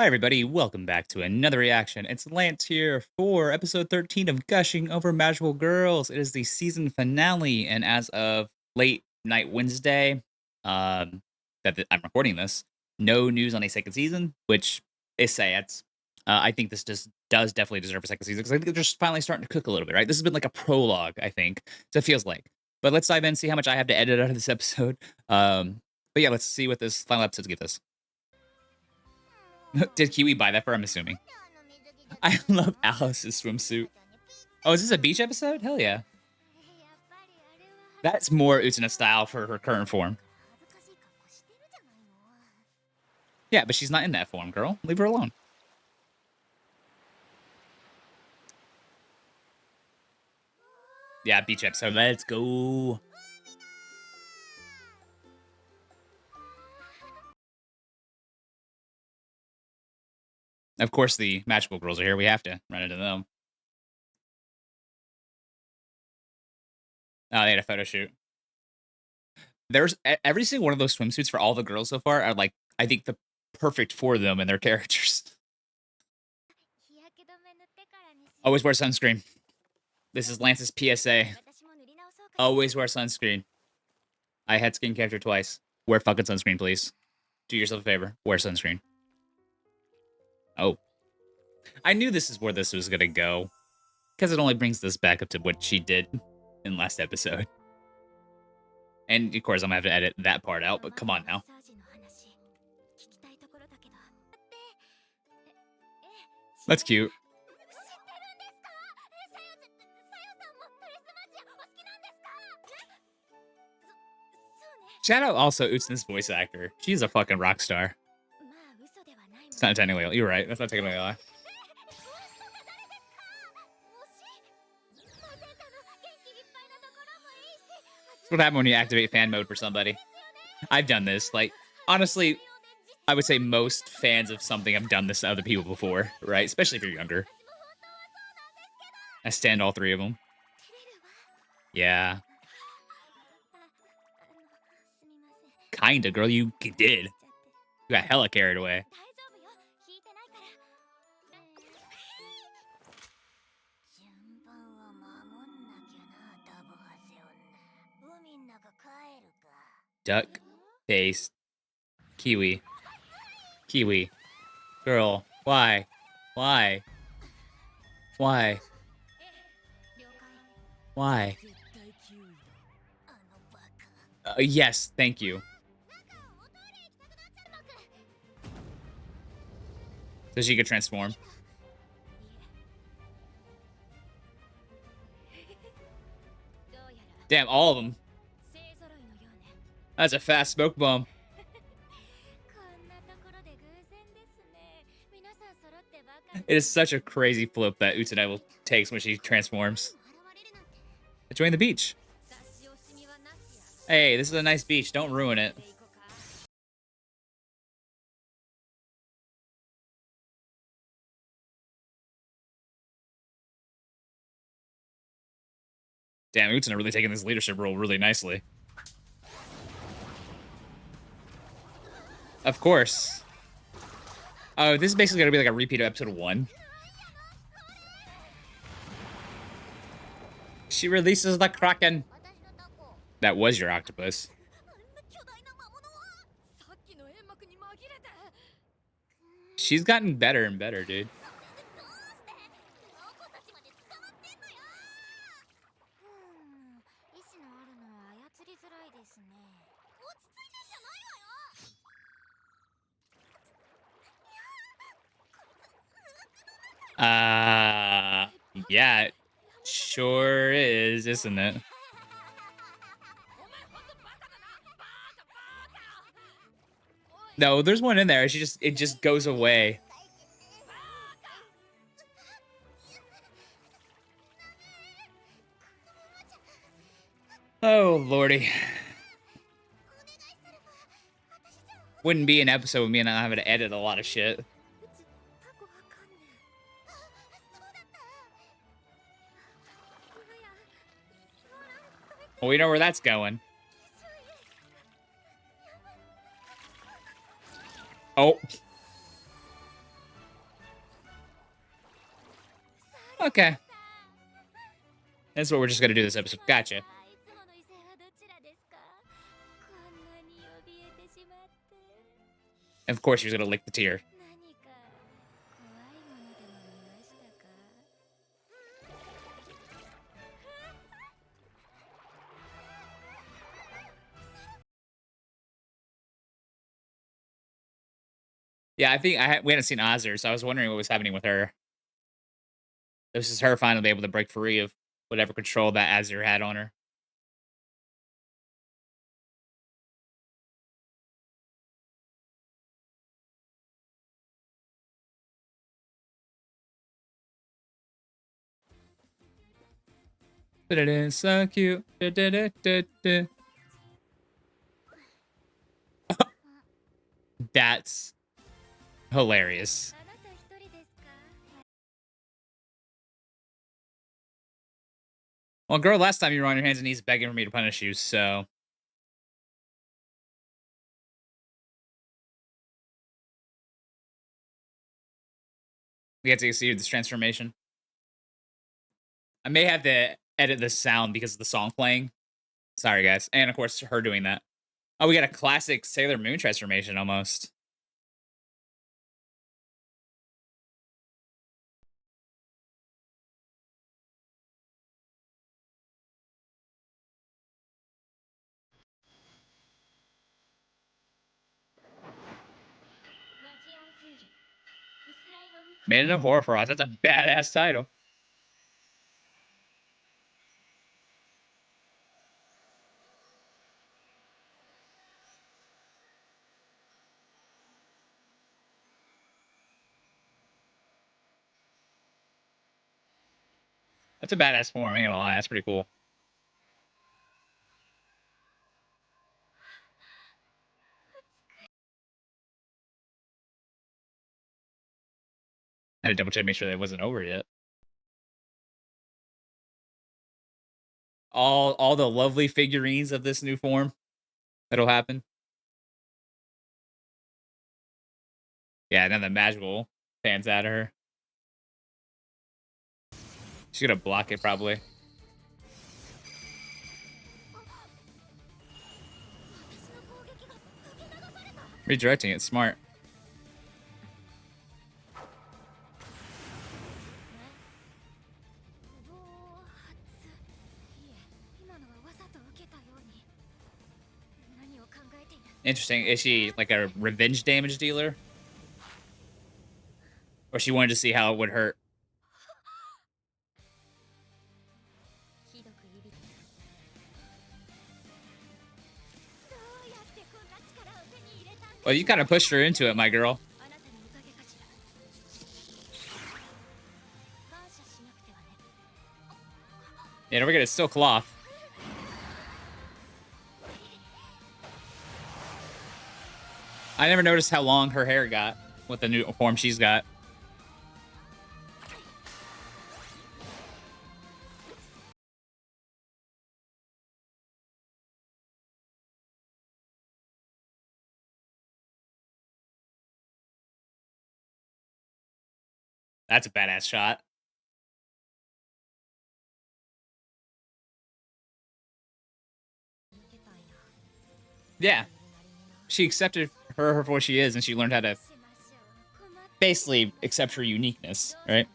Hi, everybody. Welcome back to another reaction. It's Lance here for episode 13 of Gushing Over Magical Girls. It is the season finale, and as of late night Wednesday, I'm recording this, no news on a second season, which is sad. I think this just does definitely deserve a second season because I think they're just finally starting to cook a little bit, right? This has been like a prologue, I think. So it feels like. But let's dive in, see how much I have to edit out of this episode. But yeah, let's see what this final episode gives us. Did Kiwi buy that for her? I'm assuming. I love Alice's swimsuit. Oh, is this a beach episode? Hell yeah. That's more Utena style for her current form. Yeah, but she's not in that form, girl. Leave her alone. Yeah, beach episode. Let's go. Of course, the magical girls are here. We have to run into them. Oh, they had a photo shoot. There's every single one of those swimsuits for all the girls so far are like, I think, the perfect for them and their characters. Always wear sunscreen. This is Lance's PSA. Always wear sunscreen. I had skin cancer twice. Wear fucking sunscreen, please. Do yourself a favor. Wear sunscreen. Oh. I knew this is where this was gonna go. Because it only brings this back up to what she did in last episode. And of course, I'm gonna have to edit that part out, but come on now. That's cute. Shout out also Utsuna's voice actor. She's a fucking rock star. It's not technically, you're right. That's not technically a lie. That's what happens when you activate fan mode for somebody. I've done this. Like, honestly, I would say most fans of something have done this to other people before, right? Especially if you're younger. I stand all three of them. Yeah. Kinda, girl. You did. You got hella carried away. Duck. Face. Kiwi. Kiwi. Girl. Why? Why? Why? Why? Yes, thank you. So she could transform. Damn, all of them. That's a fast smoke bomb. It is such a crazy flip that Utsunevo takes when she transforms. Join the beach. Hey, this is a nice beach. Don't ruin it. Damn, Utsuna really taking this leadership role really nicely. Of course. Oh, this is basically going to be like a repeat of episode 1. She releases the Kraken. That was your octopus. She's gotten better and better, dude. Yeah, it sure is, isn't it? No, there's one in there. It just goes away. Oh, lordy. Wouldn't be an episode with me and not having to edit a lot of shit. Well, we know where that's going. Oh. Okay. That's what we're just gonna do this episode. Gotcha. Of course, she was gonna lick the tear. Yeah, I think we hadn't seen Azur, so I was wondering what was happening with her. This is her finally able to break free of whatever control that Azur had on her. But it is so cute. That's hilarious. Well, girl, last time you were on your hands and knees begging for me to punish you, so. We get to see this transformation. I may have to edit the sound because of the song playing. Sorry, guys. And of course, her doing that. Oh, we got a classic Sailor Moon transformation almost. Made it a horror for us. That's a badass title. That's a badass form. I ain't gonna lie. That's pretty cool. I had to double check, make sure that it wasn't over yet. All the lovely figurines of this new form that'll happen. Yeah, now the magical fans out of her. She's gonna block it probably. Redirecting it, smart. Interesting. Is she like a revenge damage dealer? Or she wanted to see how it would hurt? Well, you kind of pushed her into it, my girl. Yeah, don't forget, it's still cloth. I never noticed how long her hair got with the new form she's got. That's a badass shot. Yeah. She accepted her for what she is, and she learned how to basically accept her uniqueness, right?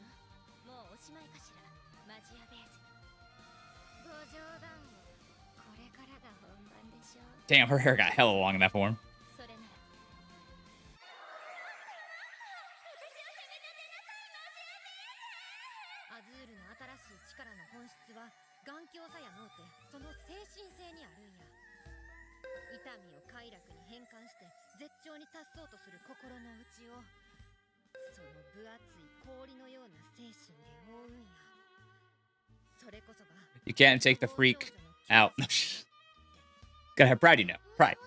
Damn, her hair got hella long in that form. You can't take the freak out. Gotta have pride, you know. Pride.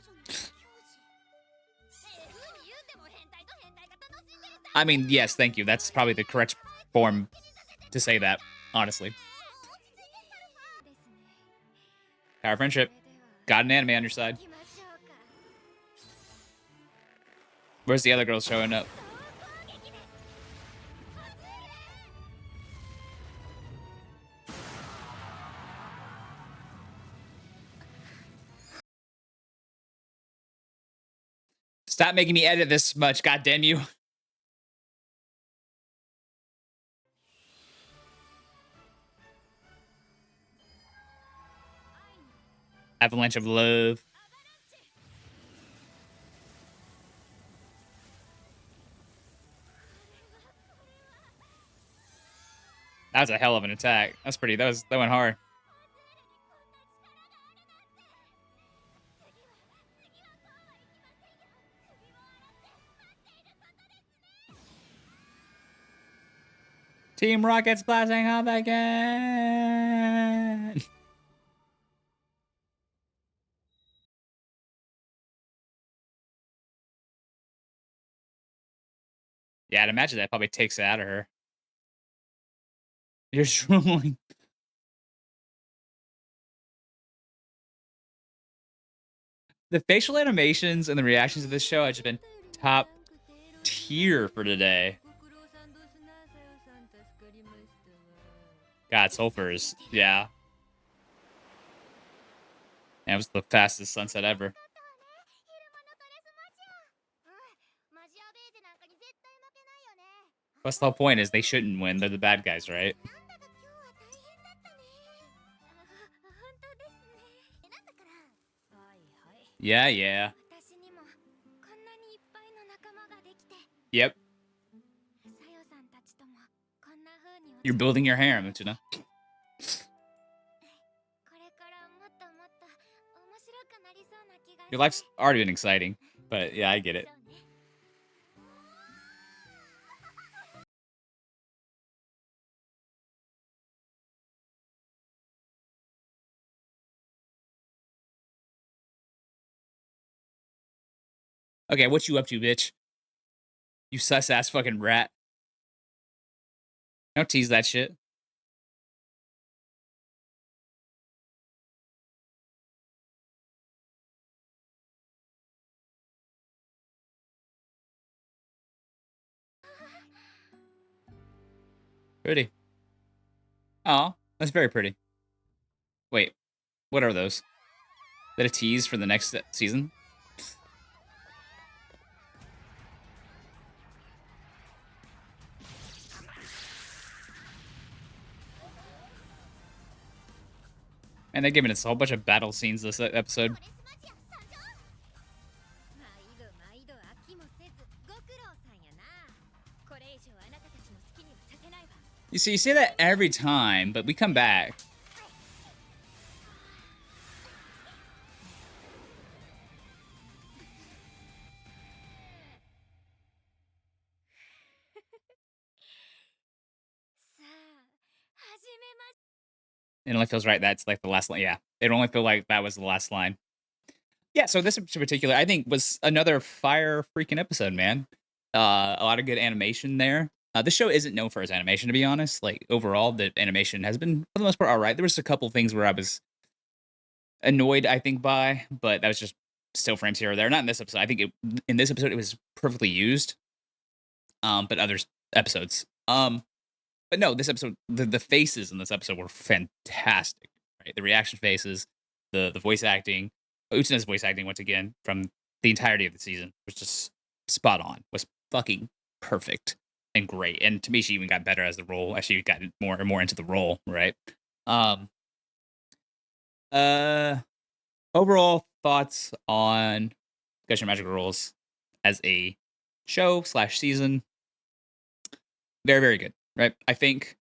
I mean, yes, thank you. That's probably the correct form to say that, honestly. Power friendship. Got an anime on your side. Where's the other girls showing up? Stop making me edit this much, god damn you. Avalanche of love. That was a hell of an attack. That went hard. Team Rocket's blasting off again. Yeah, I'd imagine that probably takes it out of her. You're drooling. The facial animations and the reactions of this show have just been top tier for today. God, sulfurs. Yeah. That was the fastest sunset ever. What's the whole point is they shouldn't win. They're the bad guys, right? Yeah, yeah. Yep. You're building your harem, Utuna. Your life's already been exciting, but yeah, I get it. Okay, what you up to, bitch? You sus-ass fucking rat. Don't tease that shit. Pretty. Oh, that's very pretty. Wait, what are those? Is that a tease for the next season? And they're giving us a whole bunch of battle scenes this episode. You see, you say that every time, but we come back. It only feels right that's like the last line. Yeah, it only feel like that was the last line. Yeah, so this in particular, I think, was another fire freaking episode, man. A lot of good animation there. This show isn't known for its animation, to be honest. Like overall, the animation has been for the most part all right. There was a couple things where I was annoyed, I think, by, but that was just still frames here or there. Not in this episode. I think in this episode it was perfectly used. But others episodes. But no, this episode, the faces in this episode were fantastic. Right, the reaction faces, the voice acting, Utsuna's voice acting once again from the entirety of the season was just spot on. Was fucking perfect and great. And to me, she even got better as the role as she got more and more into the role. Right. Um. Uh. Overall thoughts on Gushing Magical Rules as a show slash season. Very, very good. Right. I think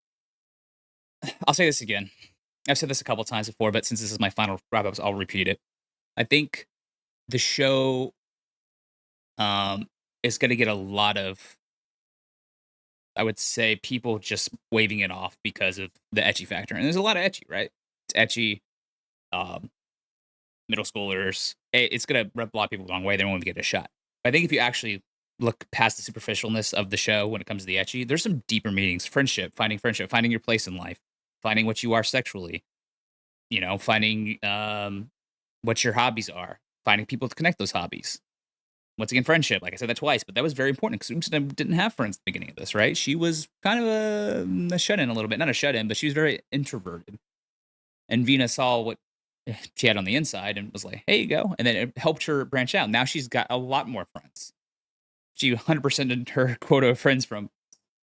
I'll say this again. I've said this a couple times before, but since this is my final wrap ups, I'll repeat it. I think the show is going to get a lot of, I would say, people just waving it off because of the etchy factor. And there's a lot of etchy, right? It's etchy. Um, Middle schoolers. It's going to rub a lot of people the wrong way. They don't want to get a shot. But I think if you actually look past the superficialness of the show when it comes to the etchy, there's some deeper meanings. Friendship, finding your place in life, finding what you are sexually, finding what your hobbies are, finding people to connect those hobbies. Once again, friendship. Like I said that twice, but that was very important because Usuna didn't have friends at the beginning of this, right? She was kind of a shut-in a little bit. Not a shut-in, but she was very introverted. And Vina saw what she had on the inside and was like, "Hey, you go," and then it helped her branch out. Now she's got a lot more friends. She 100%ed her quota of friends from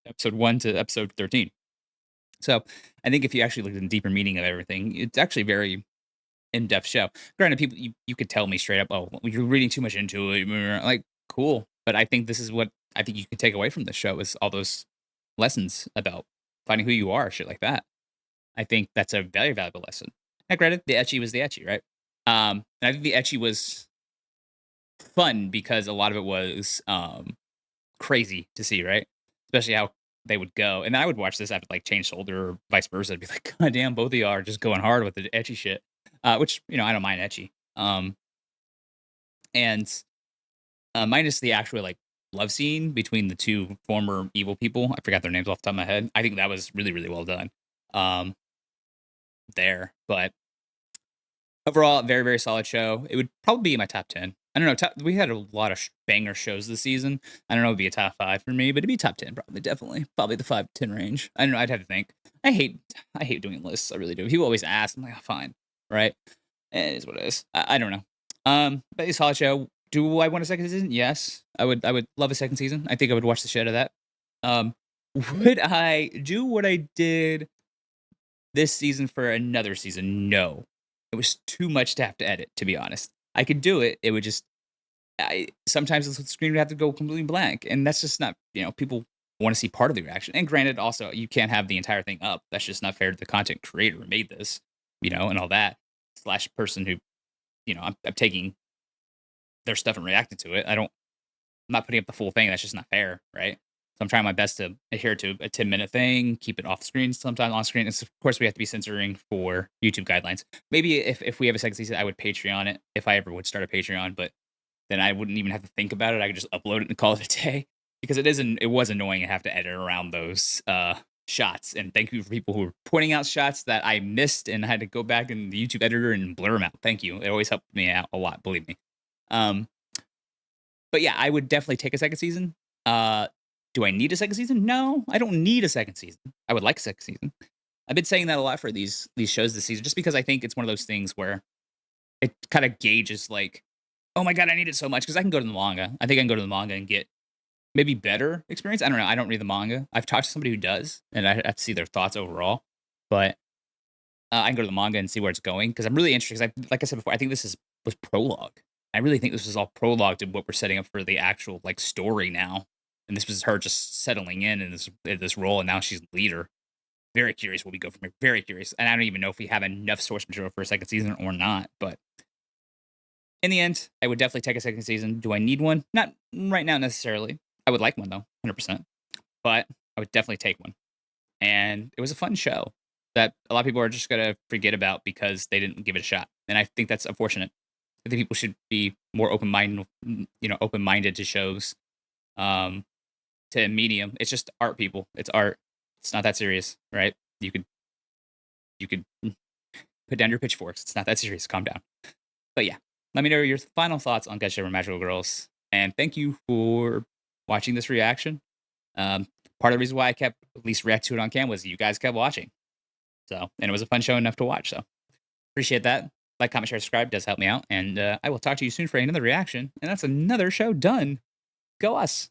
episode 1 to episode 13. So, I think if you actually look at the deeper meaning of everything, it's actually a very in-depth show. Granted, people you could tell me straight up, "Oh, well, you're reading too much into it." Like, cool, but I think this is what I think you can take away from this show is all those lessons about finding who you are, shit like that. I think that's a very valuable lesson. Now, granted, the etchy was the etchy, right? And I think the etchy was fun because a lot of it was crazy to see, right? Especially how they would go. And I would watch this after like change shoulder or vice versa. I'd be like, God damn, both of you are just going hard with the etchy shit. Which, I don't mind etchy. And minus the actual like love scene between the two former evil people. I forgot their names off the top of my head. I think that was really, really well done. Um there. But overall, very, very solid show. It would probably be in my top 10. I don't know. We had a lot of banger shows this season. I don't know. It'd be a top 5 for me, but it'd be top 10 probably. Definitely, probably the 5 to 10 range. I don't know. I'd have to think. I hate doing lists. I really do. People always ask. I'm like, oh, fine, right? It is what it is. I don't know. But it's a solid show. Do I want a second season? Yes, I would. I would love a second season. I think I would watch the shit out of that. Um, would I do what I did this season for another season? No. It was too much to have to edit, to be honest. I could do it. It would just sometimes the screen would have to go completely blank. And that's just not, people want to see part of the reaction. And granted, also you can't have the entire thing up. That's just not fair to the content creator who made this, and all that. Slash person who, I'm taking their stuff and reacting to it. I'm not putting up the full thing. That's just not fair, right? So I'm trying my best to adhere to a 10-minute thing, keep it off screen, sometimes on screen. And of course, we have to be censoring for YouTube guidelines. Maybe if we have a second season, I would Patreon it if I ever would start a Patreon, but then I wouldn't even have to think about it. I could just upload it and call it a day because it was annoying to have to edit around those shots. And thank you for people who were pointing out shots that I missed and I had to go back in the YouTube editor and blur them out. Thank you. It always helped me out a lot, believe me. But yeah, I would definitely take a second season. Do I need a second season? No, I don't need a second season. I would like a second season. I've been saying that a lot for these shows this season, just because I think it's one of those things where it kind of gauges like, oh my god, I need it so much because I can go to the manga. I think I can go to the manga and get maybe better experience. I don't know. I don't read the manga. I've talked to somebody who does, and I have to see their thoughts overall. But I can go to the manga and see where it's going because I'm really interested. Because like I said before, I think was prologue. I really think this was all prologue to what we're setting up for the actual like story now. And this was her just settling in this role, and now she's leader. Very curious where we go from here. Very curious, and I don't even know if we have enough source material for a second season or not. But in the end, I would definitely take a second season. Do I need one? Not right now necessarily. I would like one though, 100%. But I would definitely take one. And it was a fun show that a lot of people are just gonna forget about because they didn't give it a shot. And I think that's unfortunate. I think people should be more open minded to shows, to medium. It's just art, people. It's art. It's not that serious, right? You could put down your pitchforks. It's not that serious. Calm down. But yeah, let me know your final thoughts on Gushing Over Magical Girls. And thank you for watching this reaction. Part of the reason why I kept at least react to it on cam was you guys kept watching. So, and it was a fun show enough to watch. So appreciate that. Like, comment, share, subscribe does help me out. And I will talk to you soon for another reaction. And that's another show done. Go us.